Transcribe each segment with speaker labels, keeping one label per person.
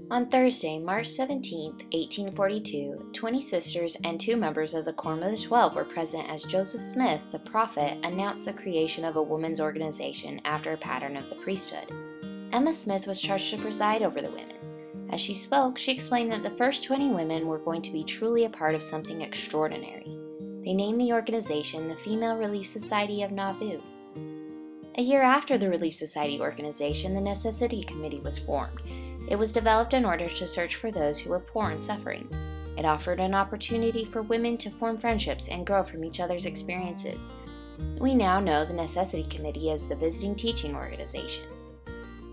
Speaker 1: On Thursday, March 17, 1842, 20 sisters and 2 members of the Quorum of the 12 were present as Joseph Smith, the prophet, announced the creation of a women's organization after a pattern of the priesthood. Emma Smith was charged to preside over the women. As she spoke, she explained that the first 20 women were going to be truly a part of something extraordinary. They named the organization the Female Relief Society of Nauvoo. A year after the Relief Society organization, the Necessity Committee was formed. It was developed in order to search for those who were poor and suffering. It offered an opportunity for women to form friendships and grow from each other's experiences. We now know the Necessity Committee as the Visiting Teaching Organization.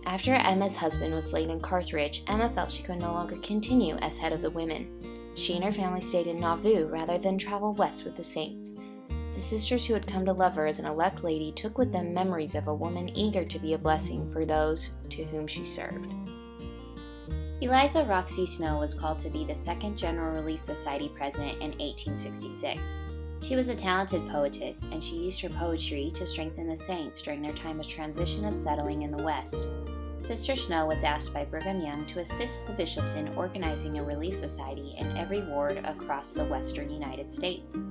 Speaker 1: After Emma's husband was slain in Carthage, Emma felt she could no longer continue as head of the women. She and her family stayed in Nauvoo rather than travel west with the saints. The sisters who had come to love her as an elect lady took with them memories of a woman eager to be a blessing for those to whom she served. Eliza Roxy Snow was called to be the second General Relief Society president in 1866. She was a talented poetess, and she used her poetry to strengthen the saints during their time of transition of settling in the West. Sister Snow was asked by Brigham Young to assist the bishops in organizing a relief society in every ward across the western United States.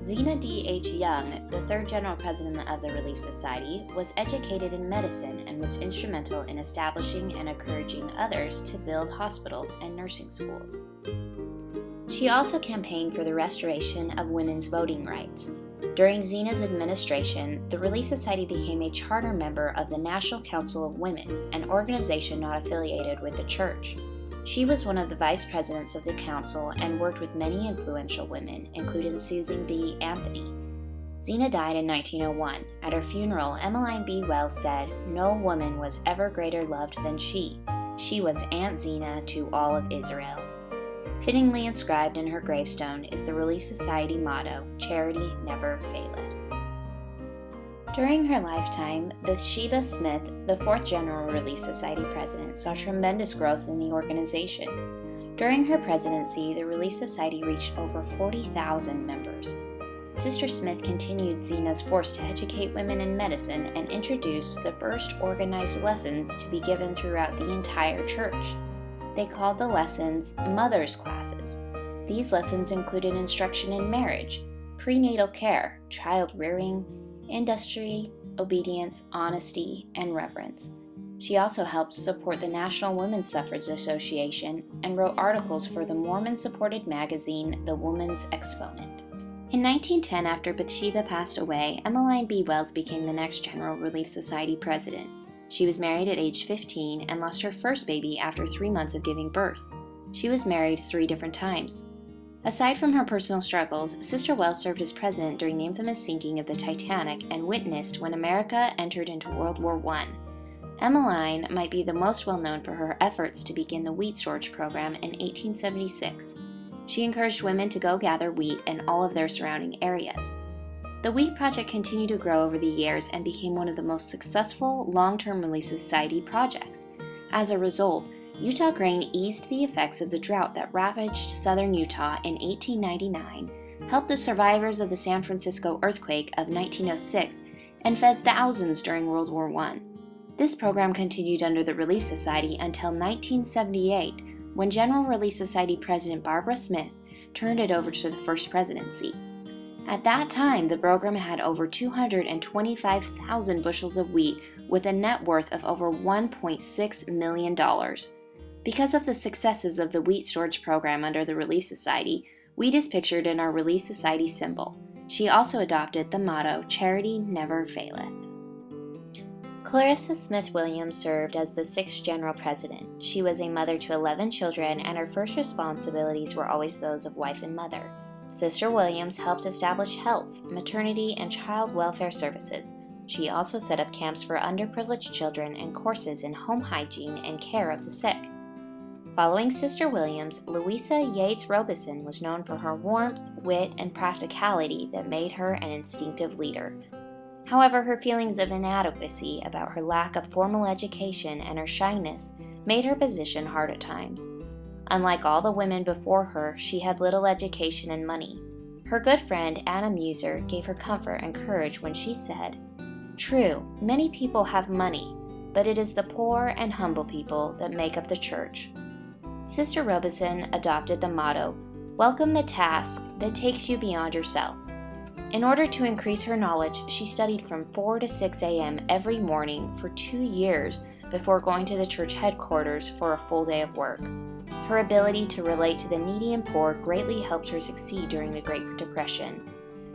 Speaker 1: Zena D. H. Young, the third general president of the Relief Society, was educated in medicine and was instrumental in establishing and encouraging others to build hospitals and nursing schools. She also campaigned for the restoration of women's voting rights. During Zena's administration, the Relief Society became a charter member of the National Council of Women, an organization not affiliated with the church. She was one of the vice presidents of the council and worked with many influential women, including Susan B. Anthony. Zena died in 1901. At her funeral, Emmeline B. Wells said, "No woman was ever greater loved than she. She was Aunt Zena to all of Israel." Fittingly inscribed in her gravestone is the Relief Society motto, "Charity never faileth." During her lifetime, Bathsheba Smith, the fourth General Relief Society president, saw tremendous growth in the organization. During her presidency, the Relief Society reached over 40,000 members. Sister Smith continued Zena's force to educate women in medicine and introduced the first organized lessons to be given throughout the entire church. They called the lessons Mother's Classes. These lessons included instruction in marriage, prenatal care, child rearing, industry, obedience, honesty, and reverence. She also helped support the National Women's Suffrage Association and wrote articles for the Mormon-supported magazine The Woman's Exponent. In 1910, after Bathsheba passed away, Emmeline B. Wells became the next General Relief Society president. She was married at age 15 and lost her first baby after 3 months of giving birth. She was married 3 different times. Aside from her personal struggles, Sister Wells served as president during the infamous sinking of the Titanic and witnessed when America entered into World War I. Emmeline might be the most well known for her efforts to begin the wheat storage program in 1876. She encouraged women to go gather wheat in all of their surrounding areas. The Wheat Project continued to grow over the years and became one of the most successful long-term Relief Society projects. As a result, Utah grain eased the effects of the drought that ravaged southern Utah in 1899, helped the survivors of the San Francisco earthquake of 1906, and fed thousands during World War I. This program continued under the Relief Society until 1978, when General Relief Society President Barbara Smith turned it over to the First Presidency. At that time, the program had over 225,000 bushels of wheat with a net worth of over $1.6 million. Because of the successes of the wheat storage program under the Relief Society, wheat is pictured in our Relief Society symbol. She also adopted the motto, "Charity never faileth." Clarissa Smith Williams served as the 6th General President. She was a mother to 11 children, and her first responsibilities were always those of wife and mother. Sister Williams helped establish health, maternity, and child welfare services. She also set up camps for underprivileged children and courses in home hygiene and care of the sick. Following Sister Williams, Louisa Yates Robeson was known for her warmth, wit, and practicality that made her an instinctive leader. However, her feelings of inadequacy about her lack of formal education and her shyness made her position hard at times. Unlike all the women before her, she had little education and money. Her good friend Anna Muser gave her comfort and courage when she said, "True, many people have money, but it is the poor and humble people that make up the church. Sister Robeson adopted the motto, "Welcome the task that takes you beyond yourself." In order to increase her knowledge, she studied from 4 to 6 a.m. every morning for 2 years before going to the church headquarters for a full day of work. Her ability to relate to the needy and poor greatly helped her succeed during the Great Depression.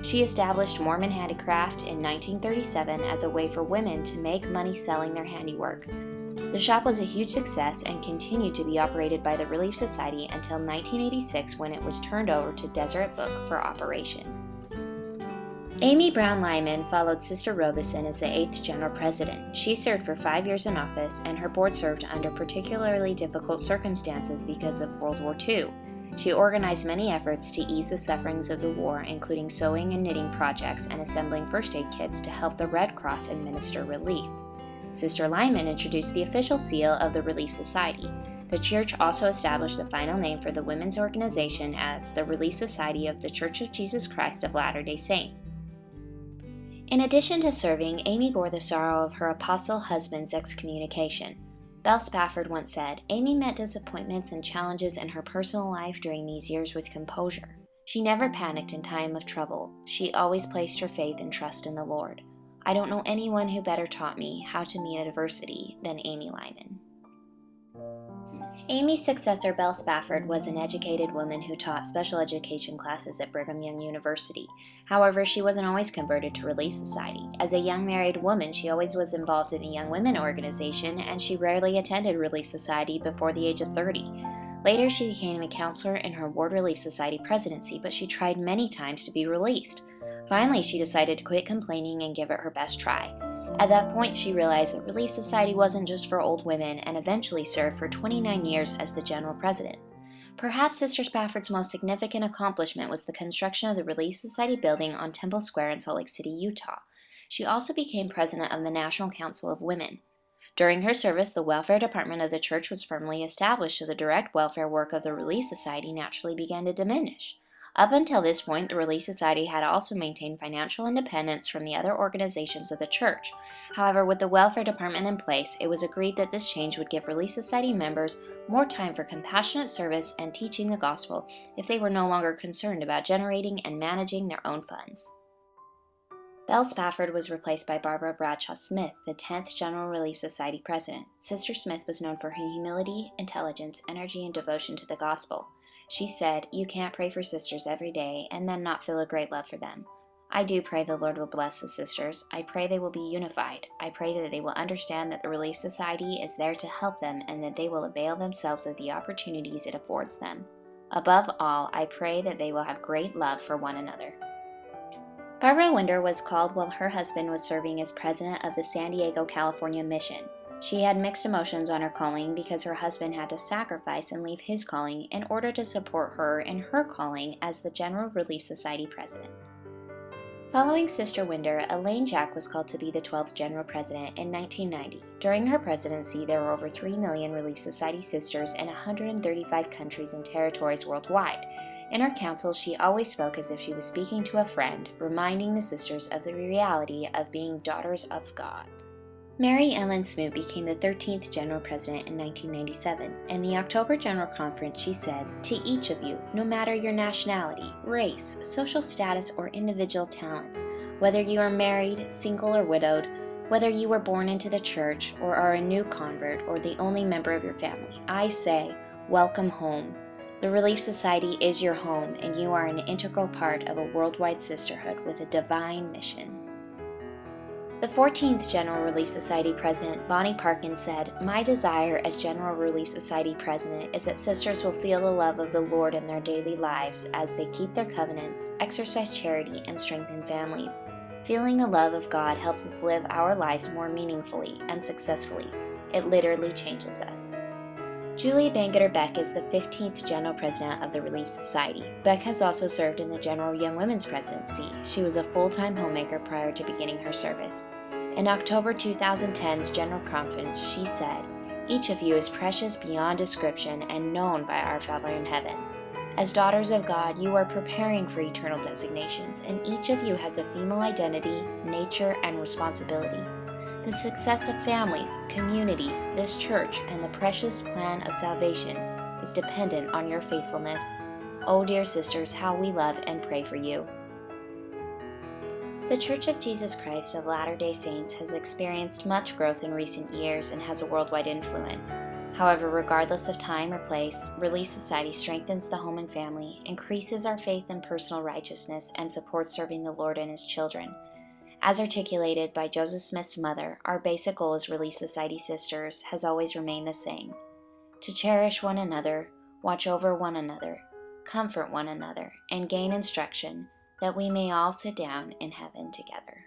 Speaker 1: She established Mormon Handicraft in 1937 as a way for women to make money selling their handiwork. The shop was a huge success and continued to be operated by the Relief Society until 1986 when it was turned over to Deseret Book for operation. Amy Brown Lyman followed Sister Robeson as the 8th General President. She served for 5 years in office, and her board served under particularly difficult circumstances because of World War II. She organized many efforts to ease the sufferings of the war, including sewing and knitting projects and assembling first aid kits to help the Red Cross administer relief. Sister Lyman introduced the official seal of the Relief Society. The church also established the final name for the women's organization as the Relief Society of the Church of Jesus Christ of Latter-day Saints. In addition to serving, Amy bore the sorrow of her apostle husband's excommunication. Belle Spafford once said, "Amy met disappointments and challenges in her personal life during these years with composure. She never panicked in time of trouble. She always placed her faith and trust in the Lord. I don't know anyone who better taught me how to meet adversity than Amy Lyman." Amy's successor, Belle Spafford, was an educated woman who taught special education classes at Brigham Young University. However, she wasn't always converted to Relief Society. As a young married woman, she always was involved in a young women organization, and she rarely attended Relief Society before the age of 30. Later, she became a counselor in her Ward Relief Society presidency, but she tried many times to be released. Finally, she decided to quit complaining and give it her best try. At that point, she realized that Relief Society wasn't just for old women, and eventually served for 29 years as the general president. Perhaps Sister Spafford's most significant accomplishment was the construction of the Relief Society building on Temple Square in Salt Lake City, Utah. She also became president of the National Council of Women. During her service, the welfare department of the church was firmly established, so the direct welfare work of the Relief Society naturally began to diminish. Up until this point, the Relief Society had also maintained financial independence from the other organizations of the church. However, with the welfare department in place, it was agreed that this change would give Relief Society members more time for compassionate service and teaching the gospel if they were no longer concerned about generating and managing their own funds. Belle Spafford was replaced by Barbara Bradshaw Smith, the 10th General Relief Society president. Sister Smith was known for her humility, intelligence, energy, and devotion to the gospel. She said, "You can't pray for sisters every day and then not feel a great love for them. I do pray the Lord will bless the sisters. I pray they will be unified. I pray that they will understand that the Relief Society is there to help them and that they will avail themselves of the opportunities it affords them. Above all, I pray that they will have great love for one another." Barbara Winder was called while her husband was serving as president of the San Diego, California mission. She had mixed emotions on her calling because her husband had to sacrifice and leave his calling in order to support her in her calling as the General Relief Society president. Following Sister Winder, Elaine Jack was called to be the 12th General President in 1990. During her presidency, there were over 3 million Relief Society sisters in 135 countries and territories worldwide. In her councils, she always spoke as if she was speaking to a friend, reminding the sisters of the reality of being daughters of God. Mary Ellen Smoot became the 13th General President in 1997. In the October General Conference, she said, "To each of you, no matter your nationality, race, social status, or individual talents, whether you are married, single, or widowed, whether you were born into the church or are a new convert or the only member of your family, I say, welcome home. The Relief Society is your home, and you are an integral part of a worldwide sisterhood with a divine mission." The 14th General Relief Society President, Bonnie Parkins, said, "My desire as General Relief Society President is that sisters will feel the love of the Lord in their daily lives as they keep their covenants, exercise charity, and strengthen families. Feeling the love of God helps us live our lives more meaningfully and successfully. It literally changes us." Julia Bangeter Beck is the 15th General President of the Relief Society. Beck has also served in the General Young Women's Presidency. She was a full-time homemaker prior to beginning her service. In October 2010's General Conference, she said, "Each of you is precious beyond description and known by our Father in heaven. As daughters of God, you are preparing for eternal designations, and each of you has a female identity, nature, and responsibility. The success of families, communities, this church, and the precious plan of salvation is dependent on your faithfulness. Oh, dear sisters, how we love and pray for you. The Church of Jesus Christ of Latter-day Saints has experienced much growth in recent years and has a worldwide influence. However, regardless of time or place, Relief Society strengthens the home and family, increases our faith and personal righteousness, and supports serving the Lord and His children. As articulated by Joseph Smith's mother, our basic goal as Relief Society sisters has always remained the same: to cherish one another, watch over one another, comfort one another, and gain instruction, that we may all sit down in heaven together.